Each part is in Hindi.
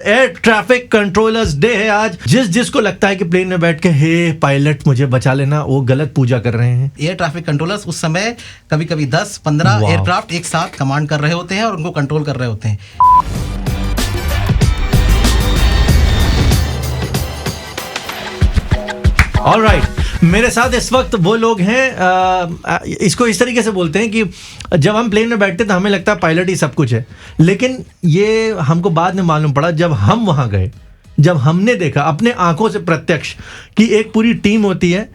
एयर ट्रैफिक कंट्रोलर्स डे है आज। जिसको लगता है कि प्लेन में बैठ के हे पायलट मुझे बचा लेना, वो गलत पूजा कर रहे हैं। एयर ट्रैफिक कंट्रोलर्स उस समय कभी कभी 10-15 एयरक्राफ्ट एक साथ कमांड कर रहे होते हैं और उनको कंट्रोल कर रहे होते हैं। ऑलराइट, मेरे साथ इस वक्त वो लोग हैं, इसको इस तरीके से बोलते हैं कि जब हम प्लेन में बैठते तो हमें लगता है पायलट ही सब कुछ है, लेकिन ये हमको बाद में मालूम पड़ा जब हम वहाँ गए, जब हमने देखा अपने आंखों से प्रत्यक्ष कि एक पूरी टीम होती है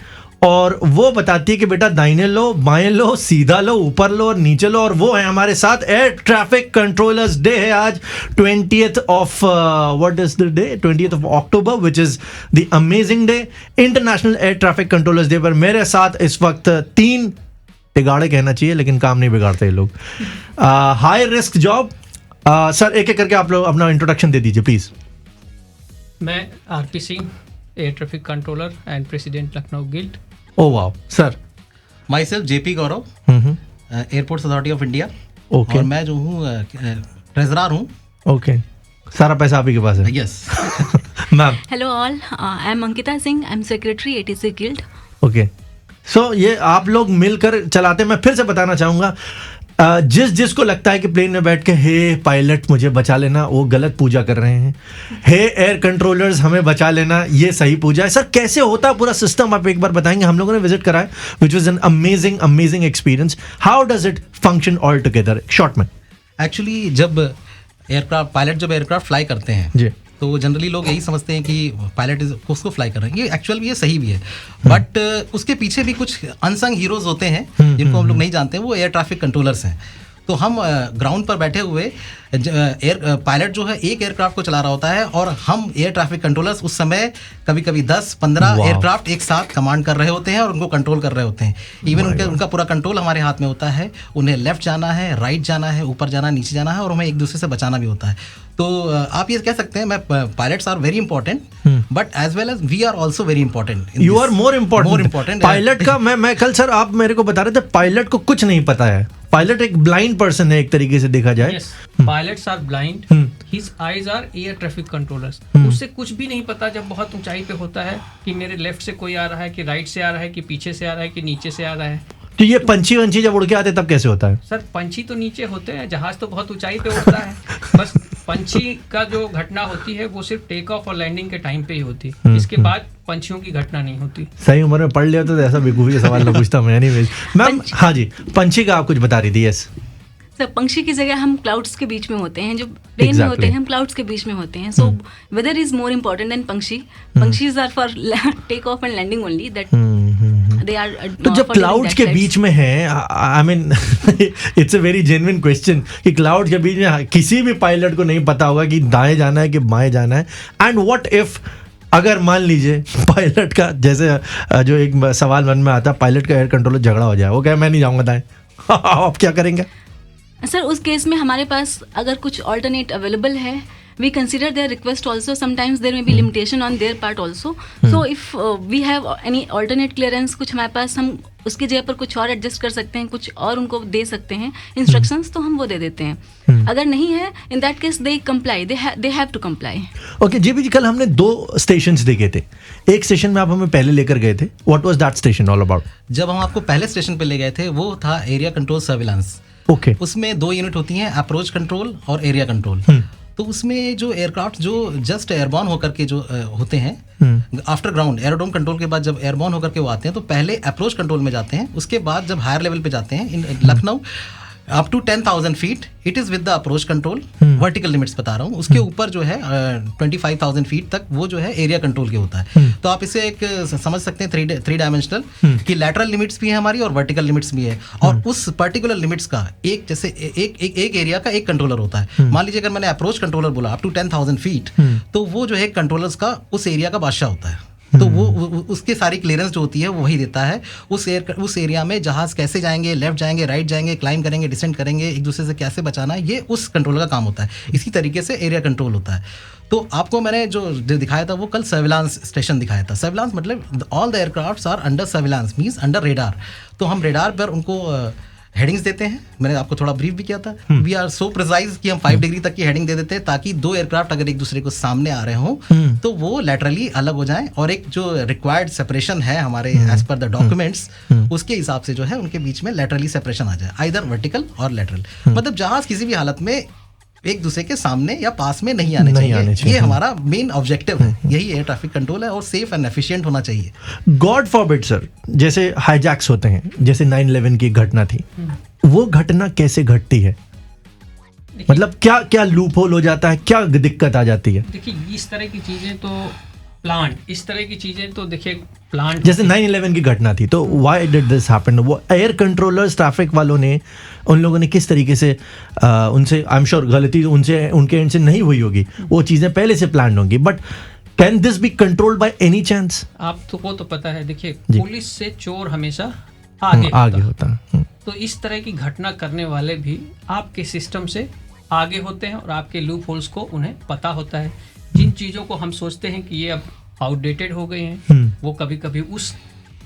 और वो बताती है कि बेटा दाहिने लो, बाएं लो, सीधा लो, ऊपर लो और नीचे लो। और वो है हमारे साथ। एयर ट्रैफिक कंट्रोलर्स डे है आज, 20th of what is the day, 20th of October, which is the amazing day, international air traffic controllers day पर मेरे साथ इस वक्त 3 टिगाड़े कहना चाहिए, लेकिन काम नहीं बिगाड़ते ये लोग। High risk job. सर एक एक करके आप लोग अपना इंट्रोडक्शन दे दीजिए प्लीज। मैं RP Singh, air traffic controller and president Lucknow guild. Oh wow. Sir my self JP Gaurav, airports authority of India. Okay. और मैं जो हूँ ट्रेजरर हूँ। ओके, सारा पैसा आप ही के पास है। Yes. Ma'am. Hello all, I am Ankita Singh. I am Secretary ATC Guild. Okay, so ये आप लोग मिलकर चलाते हैं। मैं फिर से बताना चाहूँगा, जिसको लगता है कि प्लेन में बैठ के हे पायलट मुझे बचा लेना, वो गलत पूजा कर रहे हैं। हे एयर कंट्रोलर्स हमें बचा लेना, ये सही पूजा है। सर कैसे होता है पूरा सिस्टम, आप एक बार बताएंगे? हम लोगों ने विजिट करा है, which was an amazing experience. How does it function all together, short में? एक्चुअली जब एयरक्राफ्ट फ्लाई करते हैं जी, तो जनरली लोग यही समझते हैं कि पायलट उसको फ्लाई कर रहे हैं। ये एक्चुअल भी, ये सही भी है, बट उसके पीछे भी कुछ अनसंग हीरोज होते हैं जिनको हम लोग नहीं जानते। वो एयर ट्रैफिक कंट्रोलर्स हैं। तो हम ग्राउंड पर बैठे हुए पायलट जो है एक एयरक्राफ्ट को चला रहा होता है और हम एयर ट्रैफिक कंट्रोलर्स उस समय कभी कभी 10-15 एयरक्राफ्ट एक साथ कमांड कर रहे होते हैं और उनको कंट्रोल कर रहे होते हैं। इवन उनका पूरा कंट्रोल हमारे हाथ में होता है। उन्हें लेफ्ट जाना है, राइट जाना है, ऊपर जाना है, नीचे जाना है, और हमें एक दूसरे से बचाना भी होता है। तो आप ये कह सकते हैं, pilots are very important, but as well as we are also very important. You are more important pilot का। मैं कल सर आप मेरे को बता रहे थे पायलट को कुछ नहीं पता है। पायलट एक ब्लाइंड पर्सन है एक तरीके से देखा जाए। Pilots are blind, his eyes are air traffic controllers. उससे कुछ भी नहीं पता जब बहुत ऊंचाई पे होता है कि मेरे लेफ्ट से कोई आ रहा है, कि राइट से आ रहा है, कि पीछे से आ रहा है, कि नीचे से आ रहा है। तो ये पंछी वंछी जब उड़ के आते तब कैसे होता है? सर पंछी तो नीचे होते हैं, जहाज तो बहुत ऊंचाई पे उड़ता है। बस पंछी का जो घटना होती है वो सिर्फ टेक ऑफ और लैंडिंग के टाइम पे ही होती है। इसके बाद पंछियों की घटना नहीं होती। सही उम्र में पढ़ लिया तो ऐसा बेवकूफी सवाल ना पूछता मैं। एनीवेज मैम, हाँ जी, पंछी का आप कुछ बता रही थी। यस सर, पंछी की जगह हम क्लाउड्स के बीच में होते हैं। जो प्लेन में होते हैं हम क्लाउड्स के बीच में होते हैं। So weather is more important than पंछी। पंछीज are for take off and landing only, that they are. तो जब क्लाउड्स के बीच में है, I mean it's a very genuine question कि क्लाउड्स के बीच में किसी भी पायलट को नहीं पता होगा कि दाएं जाना है कि बाएं जाना है। एंड व्हाट इफ अगर मान लीजिए पायलट का, जैसे जो एक सवाल मन में आता है, पायलट का एयर कंट्रोलर झगड़ा हो जाए, वो कहे मैं नहीं जाऊंगा दाएं, आप क्या करेंगे? सर उस केस में हमारे पास अगर कुछ ऑल्टरनेट अवेलेबल है, we consider their request also. Sometimes there may be limitation on their part also. So if we have any alternate clearance, कुछ हमारे पास, हम उसकी जगह पर कुछ और एडजस्ट कर सकते हैं, कुछ और उनको दे सकते हैं इंस्ट्रक्शंस, तो हम वो दे देते हैं। अगर नहीं है, in that case they comply, they have to comply. Okay ji भी, कल हमने 2 स्टेशंस देखे थे। एक स्टेशन में आप हमें पहले लेकर गए थे, what was that station all about? जब हम आपको पहले स्टेशन पे ले गए थे वो था एरिया कंट्रोल सर्विलांस। ओके। उसमें 2 यूनिट होती हैं, अप्रोच कंट्रोल और एरिया कंट्रोल। तो उसमें जो एयरक्राफ्ट जो जस्ट एयरबॉर्न होकर के जो होते हैं, आफ्टर ग्राउंड एरोड्रोम कंट्रोल के बाद जब एयरबॉर्न होकर के वो आते हैं तो पहले अप्रोच कंट्रोल में जाते हैं। उसके बाद जब हायर लेवल पे जाते हैं, in Lucknow up to 10,000 feet it is with the approach control, vertical limits बता रहा हूँ। उसके ऊपर जो है 25,000 फीट तक वो जो है एरिया कंट्रोल के होता है। तो आप इसे एक समझ सकते हैं 3 डायमेंशनल कि लैटरल लिमिट्स भी है हमारी और वर्टिकल लिमिट्स भी है। और उस पर्टिकुलर लिमिट्स का एक, जैसे एक एरिया का एक कंट्रोलर होता है। मान लीजिए अगर मैंने अप्रोच कंट्रोलर बोला अप टू 10,000 फीट, तो वो जो है कंट्रोलर्स का उस एरिया का बादशाह होता है। तो वो उसके सारी क्लियरेंस जो होती है वो वही देता है। उस एरिया में जहाज कैसे जाएंगे, लेफ्ट जाएंगे, राइट जाएंगे, क्लाइम करेंगे, डिसेंड करेंगे, एक दूसरे से कैसे बचाना है, ये उस कंट्रोल का काम होता है। इसी तरीके से एरिया कंट्रोल होता है। तो आपको मैंने जो दिखाया था वो कल सर्विलांस स्टेशन दिखाया था। सर्विलांस मतलब all the aircrafts are under surveillance, means under radar. तो हम रेडार पर उनको हेडिंग्स देते हैं, मैंने आपको थोड़ा ब्रीफ भी किया था, वी आर सो प्रिसाइज कि हम 5 डिग्री तक की हेडिंग दे देते हैं ताकि 2 एयरक्राफ्ट अगर एक दूसरे को सामने आ रहे हों तो वो लैटरली अलग हो जाएं और एक जो रिक्वायर्ड सेपरेशन है हमारे एज पर द डॉक्यूमेंट्स उसके हिसाब से जो है उनके बीच में लैटरली सेपरेशन आ जाए, आइदर वर्टिकल और लैटरल, मतलब जहाज किसी भी हालत में एक दूसरे के सामने या पास में नहीं आने चाहिए। ये हमारा मेन ऑब्जेक्टिव है, यही एयर ट्रैफिक कंट्रोल है और सेफ एंड एफिशिएंट होना चाहिए। गॉड फॉरबिड सर, जैसे हाईजैक्स होते हैं, जैसे 9/11 की घटना थी, वो घटना कैसे घटती है, मतलब क्या क्या लूप होल हो जाता है, क्या दिक्कत आ जाती है? देखिए इस तरह की चीजें तो प्लांट, इस तरह की चीजें तो देखिए प्लांट, जैसे 9/11 की घटना थी तो व्हाई डिड दिस हैपन? वो एयर कंट्रोलर्स, ट्रैफिक वालों ने, उन लोगों ने किस तरीके से उनसे, आई एम श्योर गलती उनसे, उनके एंड से नहीं हुई होगी, वो चीजें पहले से प्लान होंगी, but can this be controlled by any chance? आप तो वो तो पता है, देखिए पुलिस से चोर हमेशा आगे होता है। तो इस तरह की घटना करने वाले भी आपके सिस्टम से आगे होते हैं और आपके लूप होल्स को उन्हें पता होता है। जिन चीज़ों को हम सोचते हैं कि ये अब आउटडेटेड हो गए हैं, वो कभी कभी उस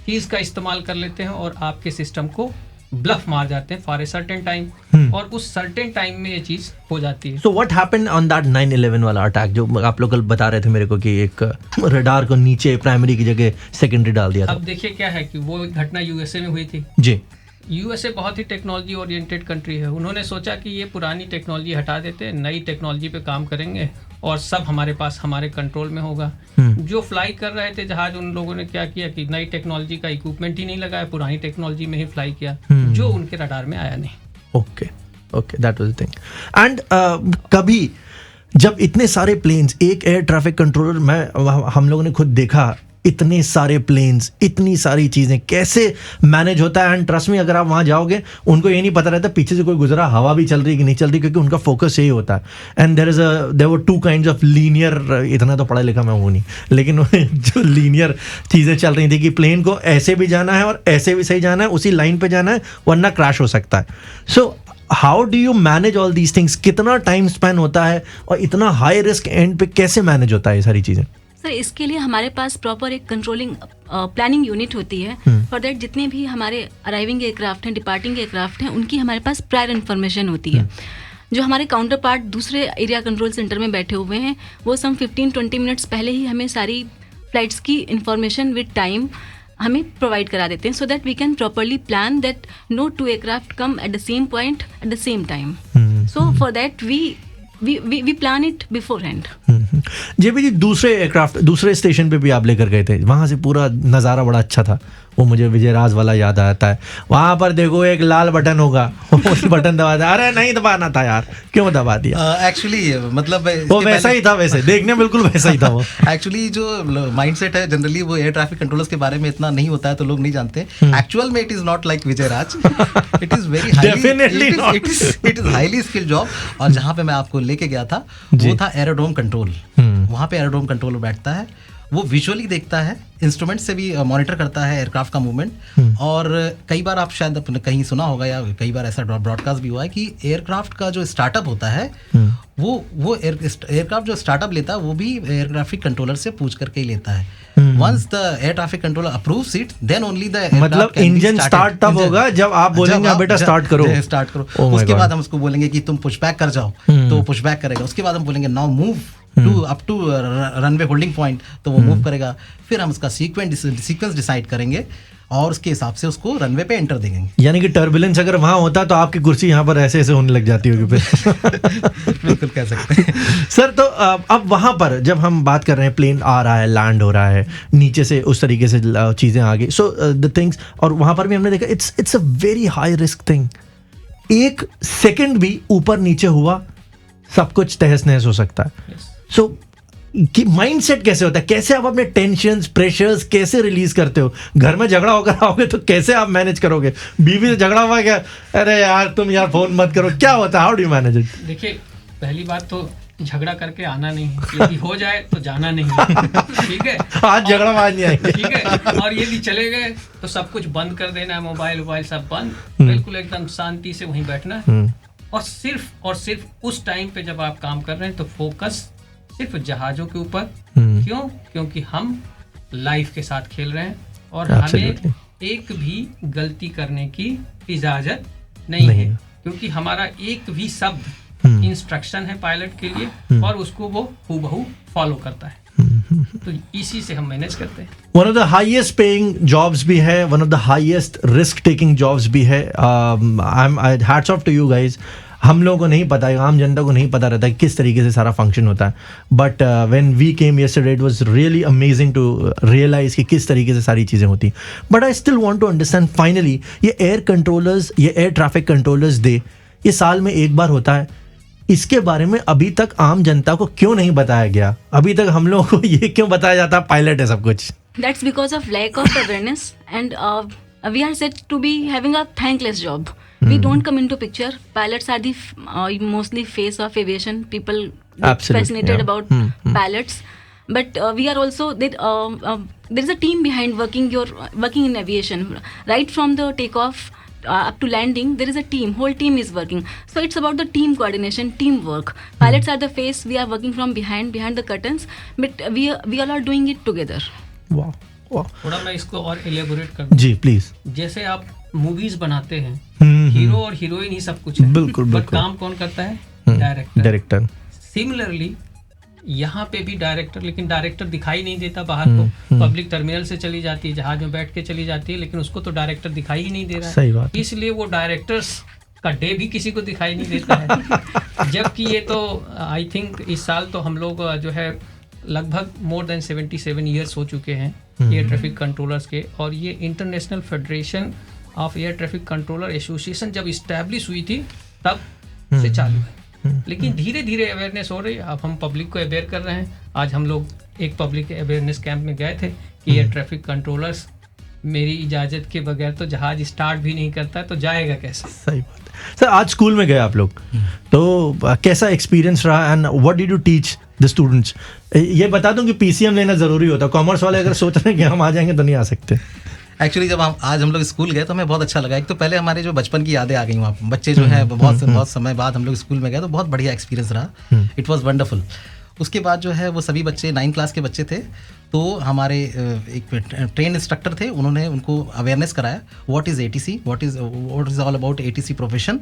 चीज़ का इस्तेमाल कर लेते हैं और आपके सिस्टम को ब्लफ मार जाते हैं फॉर ए सर्टेन टाइम, और उस सर्टेन टाइम में ये चीज़ हो जाती है। So what happened on that 9/11 वाला अटैक जो आप लोग कल बता रहे थे मेरे को कि एक रडार को नीचे प्राइमरी की जगह सेकेंडरी डाल दिया था? अब देखिए क्या है कि वो घटना यूएसए में हुई थी जी। यूएसए बहुत ही टेक्नोलॉजी ओरिएंटेड कंट्री है। उन्होंने सोचा कि ये पुरानी टेक्नोलॉजी हटा देते हैं, नई टेक्नोलॉजी पे काम करेंगे और सब हमारे पास हमारे कंट्रोल में होगा। जो फ्लाई कर रहे थे जहाज, उन लोगों ने क्या किया कि नई टेक्नोलॉजी का इक्विपमेंट ही नहीं लगाया, पुरानी टेक्नोलॉजी में ही फ्लाई किया, जो उनके रडार में आया नहीं। Okay okay, that was the thing. And कभी जब इतने सारे प्लेन्स, एक एयर ट्रैफिक कंट्रोलर, हम लोगों ने खुद देखा इतने सारे प्लेन्स, इतनी सारी चीजें कैसे मैनेज होता है। एंड ट्रस्ट में, अगर आप वहां जाओगे उनको ये नहीं पता रहता पीछे से कोई गुजरा, हवा भी चल रही है कि नहीं चल रही, क्योंकि उनका फोकस यही होता है। And there were 2 kinds of linear, इतना तो पढ़ा लिखा मैं हूँ नहीं, लेकिन जो लीनियर चीजें चल रही थी कि प्लेन को ऐसे भी जाना है और ऐसे भी सही जाना है, उसी लाइन पे जाना है, वरना क्रैश हो सकता है। So how do you manage all these things? कितना टाइम स्पेंड होता है और इतना हाई रिस्क एंड पे कैसे मैनेज होता है ये सारी चीजें? सर, इसके लिए हमारे पास प्रॉपर एक कंट्रोलिंग प्लानिंग यूनिट होती है। फॉर दैट जितने भी हमारे अराइविंग एयरक्राफ्ट हैं, डिपार्टिंग एयरक्राफ्ट हैं, उनकी हमारे पास प्रायर इन्फॉर्मेशन होती है। जो हमारे काउंटर पार्ट दूसरे एरिया कंट्रोल सेंटर में बैठे हुए हैं, वो सम 15-20 मिनट्स पहले ही हमें सारी फ्लाइट्स की इन्फॉर्मेशन विद टाइम हमें प्रोवाइड करा देते हैं, so that we can properly plan that no 2 aircraft come at the same point at the same time. So for that we plan it beforehand। JB ji, दूसरे एयरक्राफ्ट, दूसरे स्टेशन पे भी आप लेकर गए थे, वहाँ से पूरा नज़ारा बड़ा अच्छा था, वो मुझे विजय राज वाला याद आता है। वहाँ पर देखो एक लाल बटन होगा, उस बटन दबा दिया, अरे नहीं दबाना था यार, क्यों दबा दिया? एक्चुअली मतलब वो वैसा ही था, वैसे देखने बिल्कुल वैसा ही था वो। एक्चुअली जो माइंडसेट है जनरली वो एयर ट्रैफिक कंट्रोलर्स के बारे में इतना नहीं होता है, तो लोग नहीं जानते। एक्चुअल में it is not like Vijay Raj, it is very it is highly skilled job. और जहाँ पे मैं आपको लेके गया था वो था एरोड्रोम कंट्रोल। वहाँ पे एरोड्रोम कंट्रोलर बैठता है, वो विजुअली देखता है, इंस्ट्रूमेंट से भी मॉनिटर करता है एयरक्राफ्ट का मूवमेंट। और कई बार आप शायद कहीं सुना होगा या कई बार ऐसा ब्रॉडकास्ट भी हुआ है कि एयरक्राफ्ट का जो स्टार्टअप होता है वो एयरक्राफ्ट जो स्टार्टअप लेता है वो भी एयर ट्रैफिक कंट्रोलर से पूछ करके ही लेता है। Once the air traffic controller approves it, then only the मतलब इंजन स्टार्ट तब होगा जब आप बोलेंगे बेटा स्टार्ट करो। उसके बाद हम उसको बोलेंगे कि तुम पुश बैक कर जाओ, तो पुश बैक करेगा। उसके बाद हम बोलेंगे now move up to runway holding point, तो वो मूव करेगा। फिर हम उसका सीक्वेंस डिसाइड करेंगे और उसके हिसाब से उसको रनवे पे एंटर देंगे। यानी कि टर्बुलेंस अगर वहां होता तो आपकी कुर्सी यहाँ पर ऐसे ऐसे होने लग जाती होगी फिर। बिल्कुल कह सकते हैं सर। तो अब वहां पर जब हम बात कर रहे हैं, प्लेन आ रहा है, लैंड हो रहा है, नीचे से उस तरीके से चीजें आ गई, सो द थिंग्स, और वहां पर भी हमने देखा it's a very high risk thing. एक सेकंड भी ऊपर नीचे हुआ सब कुछ तहस नहस हो सकता है। सो कि माइंडसेट कैसे होता है, कैसे आप अपने टेंशन्स, प्रेशर्स कैसे रिलीज करते हो? घर में झगड़ा होकर आओगे तो कैसे आप मैनेज करोगे? बीवी से झगड़ा हुआ क्या, अरे यार तुम यार फोन मत करो, क्या होता है? How do you manage it? देखिए, पहली बात तो झगड़ा करके आना नहीं है, यदि हो जाए तो जाना नहीं है, ठीक है? आज झगड़ा बाज नहीं आएंगे, ठीक है? और यदि चले गए तो सब कुछ बंद कर देना है, मोबाइल सब बंद, बिल्कुल एकदम शांति से वहीं बैठना है। और सिर्फ उस टाइम पे जब आप काम कर रहे हैं तो फोकस सिर्फ जहाजों के ऊपर। क्यों? क्योंकि हम लाइफ के साथ खेल रहे हैं और हमें एक भी गलती करने की इजाजत नहीं नहीं। है, क्योंकि हमारा एक भी शब्द इंस्ट्रक्शन है पायलट के लिए और उसको वो हूबहू फॉलो करता है। तो इसी से हम मैनेज करते हैं। One of the highest paying jobs भी है, one of the highest risk taking jobs भी है। Hats off to you guys. हम लोगों को नहीं पता है, आम जनता को नहीं पता रहता है किस तरीके से सारा फंक्शन होता है, but when we came yesterday it was really amazing to realize कि किस तरीके से सारी चीज़ें होती। But I still want to understand finally, ये एयर कंट्रोलर्स, ये एयर ट्रैफिक कंट्रोलर्स डे ये साल में एक बार होता है, इसके बारे में अभी तक आम जनता को क्यों नहीं बताया गया? अभी तक हम लोगों को ये क्यों बताया जाता पायलट है सब कुछ? That's because of lack of awareness, and we are said to be having a thankless job. We don't come into picture. Pilots are the mostly face of aviation. People get Absolutely, fascinated yeah. about pilots, but we are also there is a team behind working in aviation. Right from the takeoff up to landing, there is a team. Whole team is working. So it's about the team coordination, teamwork. Pilots are the face. We are working from behind the curtains, but we all are doing it together. वाह वाह। थोड़ा मैं इसको और एलेबोरेट कर दूं। जी प्लीज। जैसे आप मूवीज बनाते हैं, हीरो और हीरोइन ही सब कुछ है, बिल्कुल बट बिल्कुल। काम कौन करता है? डायरेक्टर। डायरेक्टर। सिमिलरली यहाँ पे भी डायरेक्टर, लेकिन डायरेक्टर दिखाई नहीं देता बाहर को। पब्लिक टर्मिनल से चली जाती है, जहाज में बैठ के चली जाती है, लेकिन उसको तो डायरेक्टर दिखाई ही नहीं दे रहा है। सही बात है। इसलिए वो डायरेक्टर्स का डे भी किसी को दिखाई नहीं देता है। जबकि ये तो आई थिंक इस साल तो हम लोग जो है लगभग मोर देन 77 ईयर्स हो चुके हैं एयर ट्रैफिक कंट्रोलर्स के, और ये international federation of air traffic controller association जब इस्टेब्लिश हुई थी तब से चालू है। लेकिन धीरे धीरे अवेयरनेस हो रही है। अब हम पब्लिक को अवेयर कर रहे हैं। आज हम लोग एक पब्लिक अवेयरनेस कैंप में गए थे कि एयर ट्रैफिक कंट्रोलर्स मेरी इजाज़त के बगैर तो जहाज स्टार्ट भी नहीं करता है, तो जाएगा कैसे? सही बात है। सर आज स्कूल में गए आप लोग, तो कैसा एक्सपीरियंस रहा and what did you teach the students? ये बता दूं कि पीसीएम लेना ज़रूरी होता है। कॉमर्स वाले अगर सोच रहे हैं कि हम आ जाएंगे तो नहीं आ सकते। एक्चुअली जब आज हम लोग स्कूल गए तो हमें बहुत अच्छा लगा। एक तो पहले हमारे जो बचपन की यादें आ गई वहाँ, बच्चे जो है बहुत समय बाद हम लोग स्कूल में गए तो बहुत बढ़िया एक्सपीरियंस रहा। It was wonderful. उसके बाद जो है वो सभी बच्चे 9th क्लास के बच्चे थे, तो हमारे एक ट्रेन इंस्ट्रक्टर थे, उन्होंने उनको अवेयरनेस कराया what is ATC, what is all about ATC profession.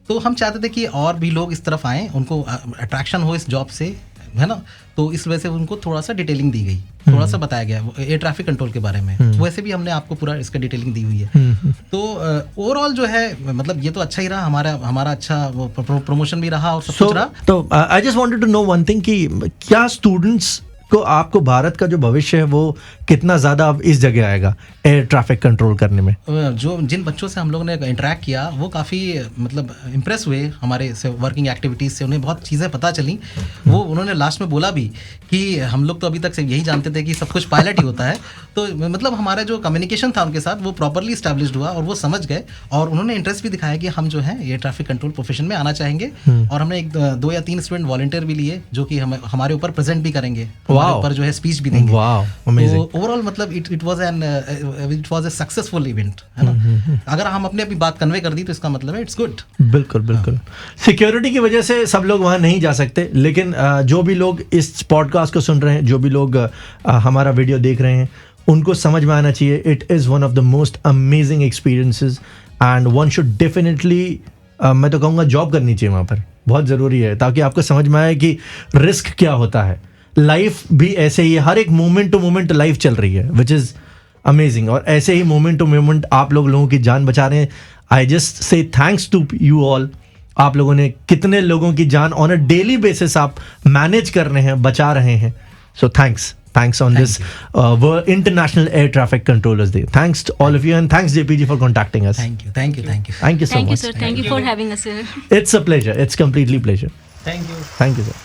तो हम चाहते थे कि और भी लोग इस तरफ आएँ, उनको अट्रैक्शन हो इस जॉब से, है ना। तो इस वजह से उनको थोड़ा सा डिटेलिंग दी गई, थोड़ा सा बताया गया एयर ट्रैफिक कंट्रोल के बारे में। वैसे भी हमने आपको पूरा इसका डिटेलिंग दी हुई है। तो ओवरऑल जो है मतलब ये तो अच्छा ही रहा, हमारा अच्छा प्रमोशन भी रहा और सब कुछ रहा। तो I just wanted to know one thing कि क्या स्टूडेंट्स को, आपको भारत का जो भविष्य है वो कितना ज़्यादा अब इस जगह आएगा एयर ट्रैफिक कंट्रोल करने में? जो जिन बच्चों से हम लोगों ने इंटरेक्ट किया वो काफ़ी मतलब इम्प्रेस हुए हमारे से वर्किंग एक्टिविटीज़ से। उन्हें बहुत चीज़ें पता चली। वो उन्होंने लास्ट में बोला भी कि हम लोग तो अभी तक से यही जानते थे कि सब कुछ पायलट ही होता है। तो मतलब हमारा जो कम्युनिकेशन था उनके साथ वो प्रॉपरली इस्टेब्लिश्ड हुआ और वो समझ गए, और उन्होंने इंटरेस्ट भी दिखाया कि हम जो है एयर ट्रैफिक कंट्रोल प्रोफेशन में आना चाहेंगे। और हमने 2 या 3 स्टूडेंट वॉलंटियर भी लिए जो कि हमारे ऊपर प्रेजेंट भी करेंगे, हमारे ऊपर जो है स्पीच भी देंगे। तो ओवरऑल मतलब it was a successful event, है ना। अगर हम अपने अभी बात कन्वे कर दी तो इसका मतलब है इट्स गुड। बिल्कुल बिल्कुल। सिक्योरिटी की वजह से सब लोग वहाँ नहीं जा सकते, लेकिन जो भी लोग इस पॉडकास्ट को सुन रहे हैं, जो भी लोग हमारा वीडियो देख रहे हैं, उनको समझ में आना चाहिए it is one of the most amazing experiences and one should definitely, मैं तो कहूँगा जॉब करनी चाहिए वहाँ पर, बहुत ज़रूरी है, ताकि आपको समझ में आए कि रिस्क क्या होता है। लाइफ भी ऐसे ही है, हर एक मोमेंट टू मोमेंट लाइफ चल रही है, विच इज़ अमेजिंग। और ऐसे ही मोमेंट टू मोमेंट आप लोगों की जान बचा रहे हैं। I just say thanks to you all. आप लोगों ने कितने लोगों की जान ऑन अ डेली बेसिस आप मैनेज कर रहे हैं, बचा रहे हैं। So thanks on this International Air Traffic Controllers Day. Thanks to all of you, and thanks JPG for contacting us. Thank you so Thank you much. Thank you, sir. Thank Thank you for you. having us here. It's a pleasure. It's completely pleasure. Thank you. Thank you, sir.